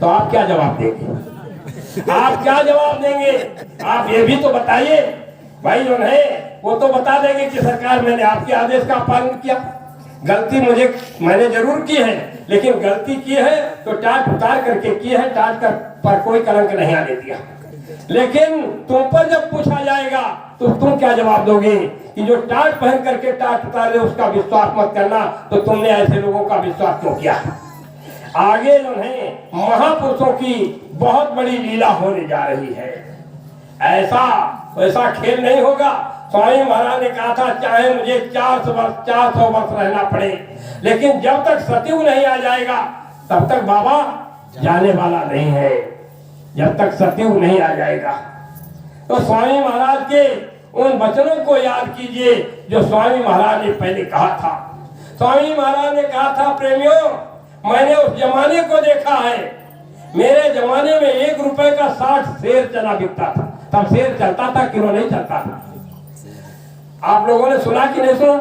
तो आप क्या जवाब देंगे? आप क्या जवाब देंगे? आप ये भी तो बताइए भाई। जो है वो तो बता देंगे कि सरकार मैंने आपके आदेश का पालन किया, गलती मैंने जरूर की है, लेकिन गलती की है तो टाट उतार करके की है, टाट कर पर कोई कलंक नहीं आने दिया। लेकिन तुम पर जब पूछा जाएगा तो तुम क्या जवाब दोगे कि जो टाट पहन करके टाट उतारे उसका विश्वास मत करना, तो तुमने ऐसे लोगों का विश्वास क्यों किया? आगे जो है महापुरुषों की बहुत बड़ी लीला होने जा रही है। ऐसा खेल नहीं होगा। स्वामी महाराज ने कहा था चाहे मुझे 400 वर्ष रहना पड़े, लेकिन जब तक सतयुग नहीं आ जाएगा तब तक बाबा जाने वाला नहीं है, जब तक सतयुग नहीं आ जाएगा। तो स्वामी महाराज के उन वचनों को याद कीजिए जो स्वामी महाराज ने पहले कहा था। स्वामी महाराज ने कहा था, प्रेमियों, मैंने उस जमाने को देखा है, मेरे जमाने में 1 रुपए का 60 शेर चना बिकता था। तब शेर चलता था, किलो नहीं चलता था। आप लोगों ने सुना कि नहीं सुना?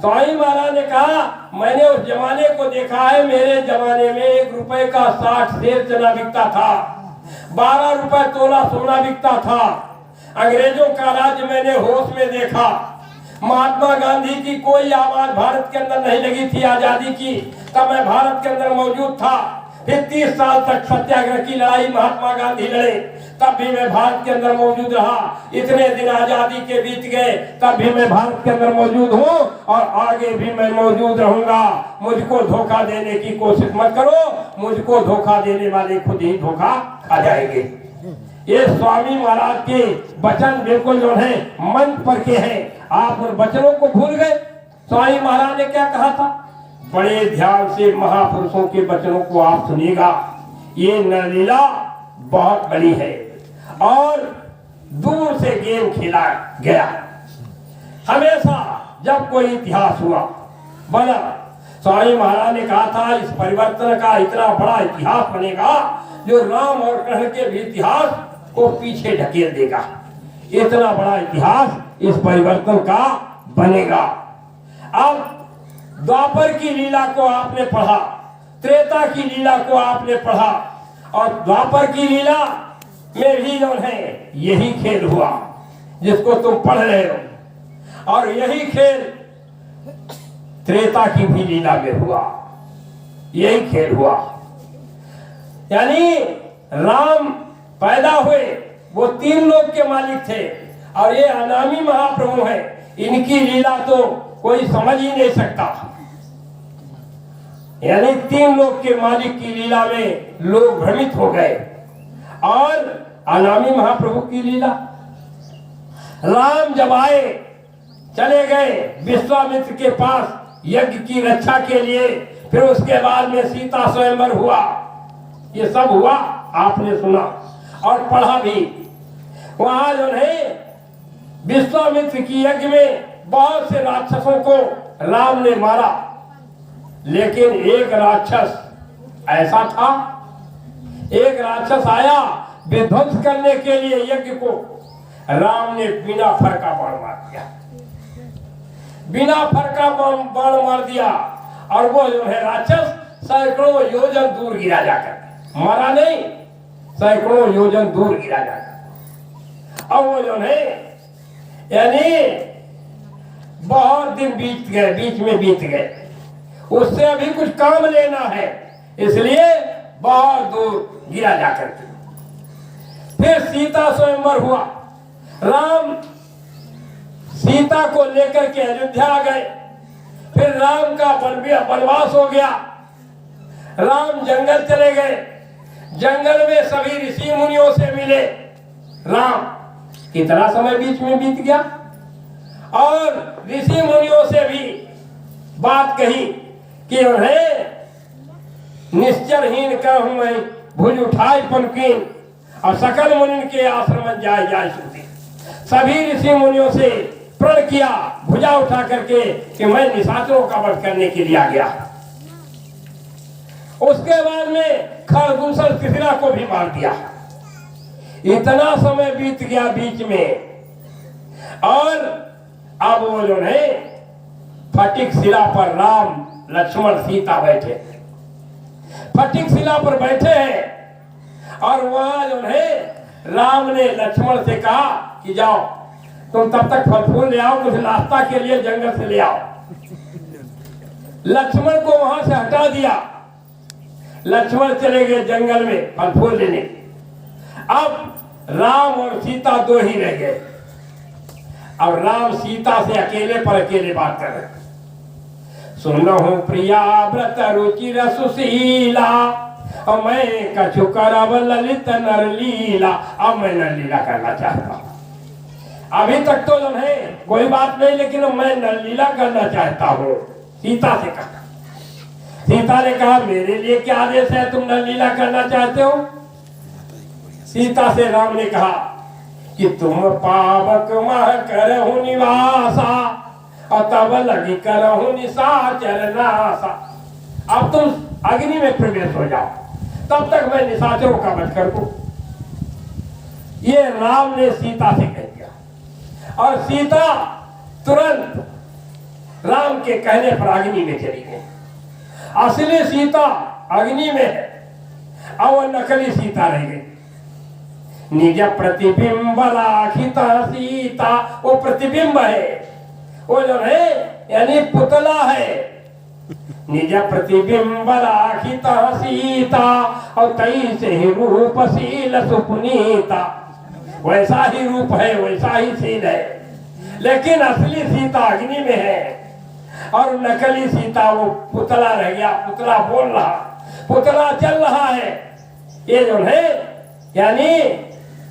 स्वामी महाराज ने कहा मैंने उस जमाने को देखा है, मेरे जमाने में 1 रुपए का 60 शेर चना बिकता था, 12 रुपए तोला सोना बिकता था। अंग्रेजों का राज्य मैंने होश में देखा। महात्मा गांधी की कोई आवाज भारत के अंदर नहीं लगी थी आजादी की, तब मैं भारत के अंदर मौजूद था। फिर 30 साल तक सत्याग्रह की लड़ाई महात्मा गांधी लड़े, तब भी मैं भारत के अंदर मौजूद रहा। इतने दिन आजादी के बीत गए, तब भी मैं भारत के अंदर मौजूद हूँ और आगे भी मैं मौजूद रहूंगा। मुझको धोखा देने की कोशिश मत करो, मुझको धोखा देने वाले खुद ही धोखा खा जाएंगे। ये स्वामी महाराज के वचन बिल्कुल जो है मंच पर के हैं। आप उन वचनों को भूल गए। स्वामी महाराज ने क्या कहा था? बड़े ध्यान से महापुरुषों के वचनों को आप सुनिएगा। ये नरलीला बहुत बड़ी है और दूर से गेम खेला गया। हमेशा जब कोई इतिहास हुआ बना, स्वामी महाराज ने कहा था इस परिवर्तन का इतना बड़ा इतिहास बनेगा जो राम और कृष्ण के भी इतिहास को पीछे ढकेल देगा। इतना बड़ा इतिहास इस परिवर्तन का बनेगा। अब द्वापर की लीला को आपने पढ़ा, त्रेता की लीला को आपने पढ़ा, और द्वापर की लीला में भी जो है यही खेल हुआ जिसको तुम पढ़ रहे हो, और यही खेल त्रेता की भी लीला में हुआ, यही खेल हुआ। यानी राम पैदा हुए, वो 3 लोक के मालिक थे, और ये अनामी महाप्रभु है। इनकी लीला तो कोई समझ ही नहीं सकता। यानी 3 लोक के मालिक की लीला में लोग भ्रमित हो गए। और अनामी महाप्रभु की लीला, राम जब आए चले गए विश्वामित्र के पास यज्ञ की रक्षा के लिए, फिर उसके बाद में सीता स्वयंवर हुआ। ये सब हुआ, आपने सुना और पढ़ा भी। वहां जो है विश्वामित्र की यज्ञ में बहुत से राक्षसों को राम ने मारा, लेकिन एक राक्षस ऐसा था, एक राक्षस आया विध्वंस करने के लिए यज्ञ को, राम ने बिना फर का बाण मार दिया, बिना फर का बाण मार दिया, और वो जो है राक्षस सैकड़ों योजन दूर गिरा जाकर, मरा नहीं, सैकड़ों योजन दूर गिरा जाकर। अब वो जो है यानी बहुत दिन बीत गए, बीच में बीत गए, उससे अभी कुछ काम लेना है, इसलिए बहुत दूर गिरा जाकर के। फिर सीता स्वयंवर हुआ, राम सीता को लेकर के अयोध्या आ गए। फिर राम का वनवास हो गया, राम जंगल चले गए, जंगल में सभी ऋषि मुनियों से मिले। राम कितना समय बीच में बीत गया, और ऋषि मुनियों से भी बात कही कि उन्हें निश्चरहीन कहूं मैं, भुज उठाई पनकीन, और सकल मुनि के आश्रम जाए जाए सुनती। सभी ऋषि मुनियों से प्रण किया भुजा उठा करके कि मैं निशाचरों का वध करने के लिए आ गया। उसके बाद में खरदूषण तिसरा को भी मार दिया। इतना समय बीत गया बीच में, और अब वो जो है फटिक शिला पर राम लक्ष्मण सीता बैठे, फटिक शिला पर बैठे हैं, और वहां जो है राम ने लक्ष्मण से कहा कि जाओ तुम तब तक फल फूल ले आओ, कुछ नाश्ता के लिए जंगल से ले आओ। लक्ष्मण को वहां से हटा दिया, लक्ष्मण चले गए जंगल में फल फूल लेने। अब राम और सीता दो ही रह गए। अब राम सीता से अकेले पर अकेले बात कर रहे। सुनो प्रिया व्रत रुचि रसुशीला, और मैं कछु करब ललित नर लीला। अब मैं नर लीला करना चाहता हूँ। अभी तक तो जो है कोई बात नहीं, लेकिन मैं नर लीला करना चाहता हूँ। सीता से कहा, सीता ने कहा मेरे लिए क्या आदेश है, तुम नर लीला करना चाहते हो? सीता से राम ने कहा कि तुम पावक मह करहु निवासा, और तब लगी करहु निशाचर नासा। अब तुम अग्नि में प्रवेश हो जाओ, तब तक मैं निशाचरों का वध कर दूं। ये राम ने सीता से कह दिया, और सीता तुरंत राम के कहने पर अग्नि में चली गई। असली सीता अग्नि में है, और वो नकली सीता रह गई। निज प्रतिबिंब राखिता सीता, वो प्रतिबिंब है, वो जो है यानी पुतला है। निज प्रतिबिंब राखिता सीता, और तई से ही रूप शील सुपुनीता। वैसा ही रूप है, वैसा ही शील है, लेकिन असली सीता अग्नि में है, और नकली सीता वो पुतला रह गया। पुतला बोल रहा, पुतला चल रहा है। ये जो है यानी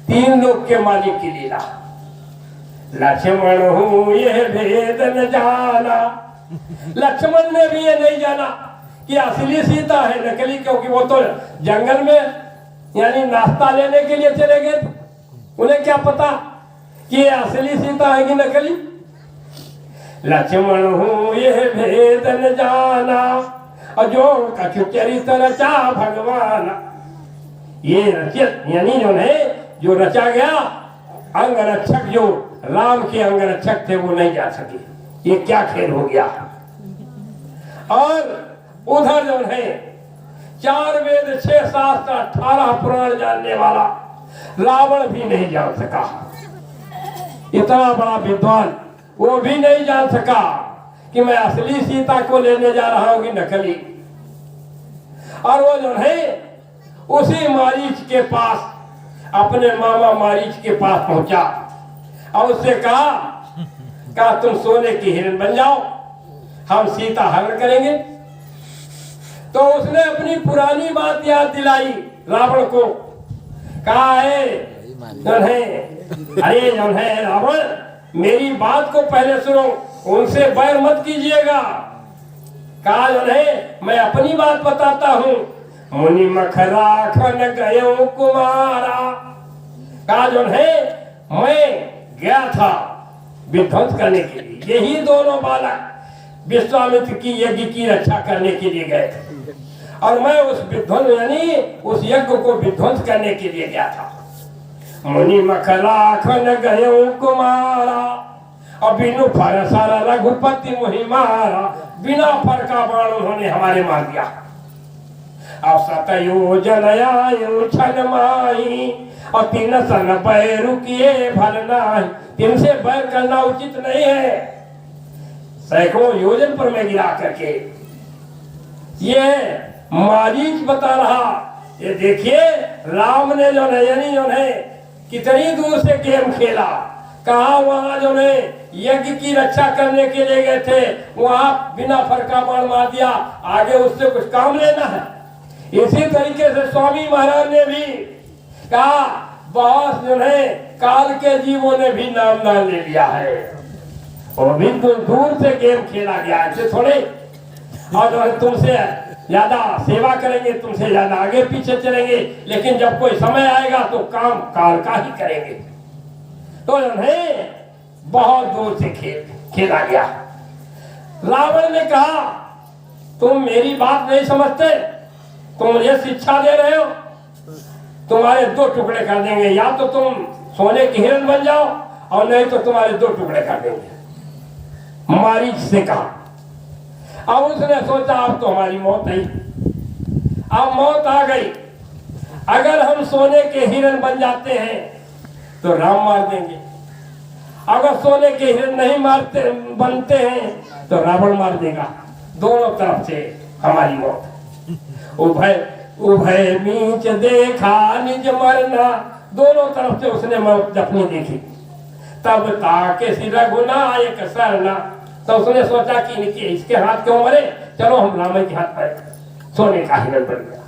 तीन लोग के मालिक की लीला। लक्ष्मण हूँ यह भेद न जाना, लक्ष्मण ने भी ये नहीं जाना कि असली सीता है नकली, क्योंकि वो तो जंगल में यानी नाश्ता लेने के लिए चले गए। उन्हें क्या पता कि ये असली सीता है कि नकली। लक्ष्मण हूँ यह भेद न जाना, और जो कछु चरित रचा भगवान। ये रचित यानी जो है जो रचा गया, अंग रक्षक जो राम के अंग रक्षक थे वो नहीं जा सके। ये क्या खेल हो गया। और उधर जो है 4 वेद 6 शास्त्र 18 पुराण जानने वाला रावण भी नहीं जान सका। इतना बड़ा विद्वान वो भी नहीं जान सका कि मैं असली सीता को लेने जा रहा हूं कि नकली। और वो जो है उसी मारीच के पास, अपने मामा मारीच के पास पहुंचा, और उससे कहा तुम सोने की हिरण बन जाओ, हम सीता हरण करेंगे। तो उसने अपनी पुरानी बात याद दिलाई रावण को। कहा है अरे जन है रावण, मेरी बात को पहले सुनो, उनसे बैर मत कीजिएगा। कहा जन है मैं अपनी बात बताता हूँ। मुनि मखराखन गयो कुमारा। कहा जन है मैं गया था विध्वंस करने के लिए, यही दोनों बालक विश्वामित्र की यज्ञ की रक्षा करने के लिए गए थे, और मैं उस विध्वंस यानी उस यज्ञ को विध्वंस करने के लिए गया था। मुनि मखलाखन गयो कुमारा, और बिनु फर सारा रघुपति मुहि मारा। बिना फर का बाण उन्होंने हमारे मार दिया। अब सतयोजन आयु छन माही, और 3 सन बैरु किए भर नाही। 3 से बैर करना उचित नहीं है, सैकड़ों योजन पर मैं गिरा करके। ये मारीच बता रहा, ये देखिए राम ने जो नयनी जो है कितनी दूर से गेम खेला। कहा वहां जो है यज्ञ की रक्षा करने के लिए गए थे, वहां बिना फरका बाण मार दिया। आगे उससे कुछ काम लेना है। इसी तरीके से स्वामी महाराज ने भी कहा, बहुत जो है काल के जीवों ने भी नाम दान ले लिया है, और भी दूर से गेम खेला गया, ऐसे थोड़े। और जो है तुमसे ज्यादा सेवा करेंगे, तुमसे ज्यादा आगे पीछे चलेंगे, लेकिन जब कोई समय आएगा तो काम काल का ही करेंगे। तो जो है बहुत दूर से खेला गया। रावण ने कहा तुम मेरी बात नहीं समझते, तुम मुझे शिक्षा दे रहे हो, तुम्हारे 2 टुकड़े कर देंगे। या तो तुम सोने की हिरण बन जाओ, और नहीं तो तुम्हारे 2 टुकड़े कर देंगे। मारीच से कहा। अब उसने सोचा अब तो हमारी मौत आई, अब मौत आ गई। अगर हम सोने के हिरण बन जाते हैं तो राम मार देंगे, अगर सोने के हिरण नहीं मारते बनते हैं तो रावण मार देगा। दोनों तरफ से हमारी मौत। उभय उभय नीच देखा निज मरना, दोनों तरफ से उसने मौत अपनी देखी। तब ताके सिर रघुनायक सरना, तो उसने सोचा कि इसके हाथ क्यों मरे, चलो हम राम के हाथ पर सोने का हिरण बन गया।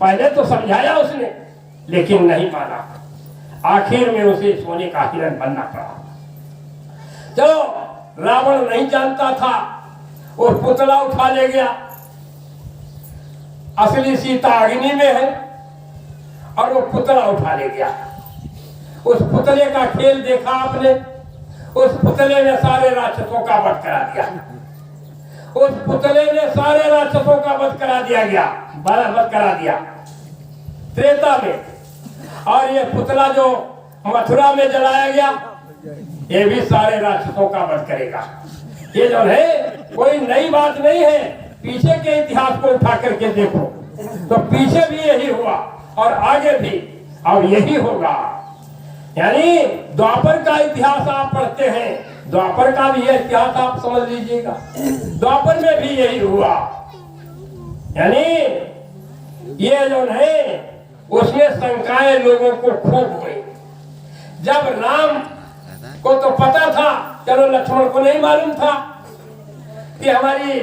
पहले तो समझाया उसने लेकिन नहीं माना, आखिर में उसे सोने का हिरण बनना पड़ा। चलो रावण नहीं जानता था, वो पुतला उठा ले गया, असली सीता अग्नि में है और वो पुतला उठा ले गया। उस पुतले का खेल देखा आपने, उस पुतले ने सारे राक्षसों का वध करा दिया, उस पुतले ने सारे राक्षसों का वध करा दिया गया, वध करा दिया त्रेता में। और ये पुतला जो मथुरा में जलाया गया ये भी सारे राक्षसों का वध करेगा। ये जो है कोई नई बात नहीं है, पीछे के इतिहास को उठा करके देखो तो पीछे भी यही हुआ और आगे भी अब यही होगा। यानी द्वापर का इतिहास आप पढ़ते हैं, द्वापर का भी इतिहास आप समझ लीजिएगा, द्वापर में भी यही हुआ। यानी ये जो है उसमें शंकाएं लोगों को खूब हुई। जब राम को तो पता था, चलो लक्ष्मण को नहीं मालूम था कि हमारी